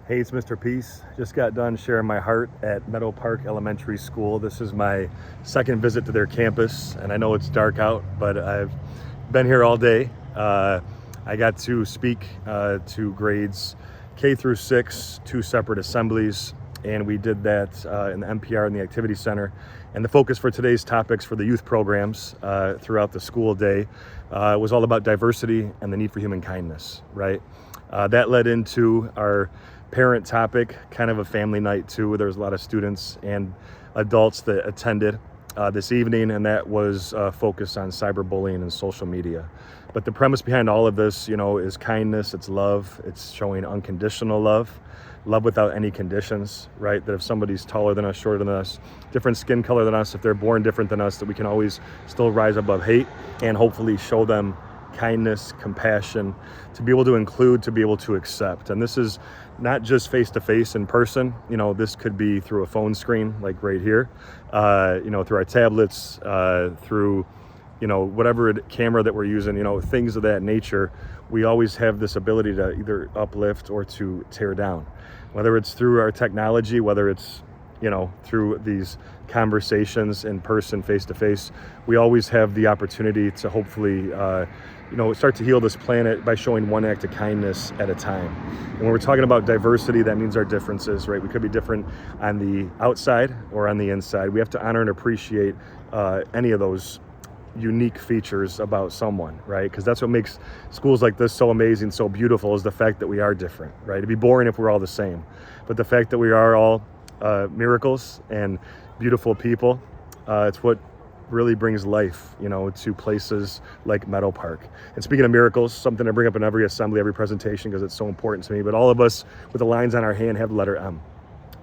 Hey, it's Mr. Peace. Just got done sharing my heart at Meadow Park Elementary School. This is my second visit to their campus, and I know it's dark out, but I've been here all day. I got to speak to grades K through 6, 2 separate assemblies, and we did that in the MPR in the Activity Center. And the focus for today's topics for the youth programs throughout the school day was all about diversity and the need for human kindness, right? That led into our parent topic, kind of a family night too. There was a lot of students and adults that attended this evening, and that was focused on cyberbullying and social media. But the premise behind all of this, is kindness, it's love, it's showing unconditional love without any conditions, right? That if somebody's taller than us, shorter than us, different skin color than us, if they're born different than us, that we can always still rise above hate and hopefully show them kindness, compassion, to be able to include, to be able to accept. And this is not just face-to-face in person. This could be through a phone screen, like right here, through our tablets, through, whatever camera that we're using, things of that nature. We always have this ability to either uplift or to tear down, whether it's through our technology, whether it's through these conversations in person, face-to-face. We always have the opportunity to hopefully, start to heal this planet by showing one act of kindness at a time. And when we're talking about diversity, that means our differences, right? We could be different on the outside or on the inside. We have to honor and appreciate any of those unique features about someone, right? Because that's what makes schools like this so amazing, so beautiful, is the fact that we are different, right? It'd be boring if we're all the same. But the fact that we are all miracles and beautiful people, it's what really brings life, to places like Meadow Park. And speaking of miracles, something I bring up in every assembly, every presentation, because it's so important to me, but all of us with the lines on our hand have the letter M.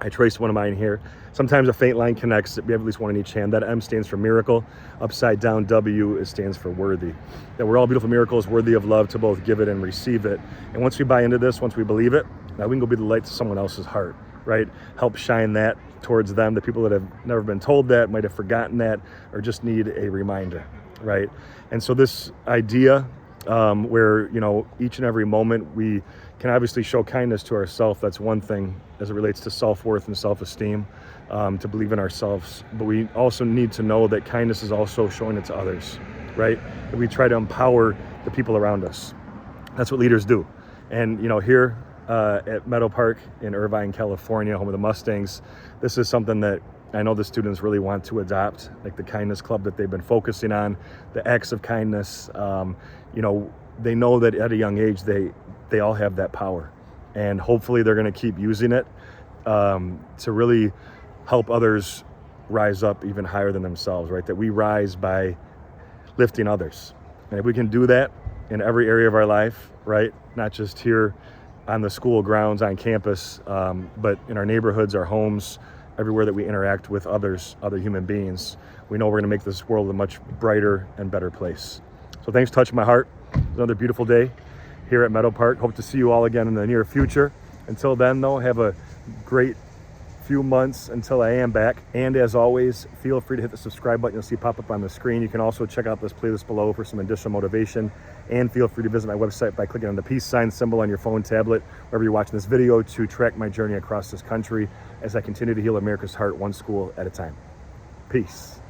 I traced one of mine here. Sometimes a faint line connects. We have at least one in each hand. That M stands for miracle. Upside down W stands for worthy. That we're all beautiful miracles, worthy of love, to both give it and receive it. And once we buy into this, once we believe it, now we can go be the light to someone else's heart, right? Help shine that towards them. The people that have never been told that, might have forgotten that, or just need a reminder, right? And so this idea where, each and every moment we can obviously show kindness to ourselves. That's one thing as it relates to self-worth and self-esteem, to believe in ourselves. But we also need to know that kindness is also showing it to others, right? That we try to empower the people around us. That's what leaders do. And, here at Meadow Park in Irvine, California, home of the Mustangs, this is something that I know the students really want to adopt, like the kindness club that they've been focusing on, the acts of kindness. They know that at a young age, they all have that power. And hopefully they're going to keep using it to really help others rise up even higher than themselves, right? That we rise by lifting others. And if we can do that in every area of our life, right? Not just here on the school grounds, on campus, but in our neighborhoods, our homes, everywhere that we interact with others, other human beings, we know we're going to make this world a much brighter and better place. So thanks for touching my heart. It's another beautiful day here at Meadow Park. Hope to see you all again in the near future. Until then, though, have a great few months until I am back. And as always, feel free to hit the subscribe button you'll see pop up on the screen. You can also check out this playlist below for some additional motivation. And feel free to visit my website by clicking on the peace sign symbol on your phone, tablet, wherever you're watching this video, to track my journey across this country as I continue to heal America's heart one school at a time. Peace.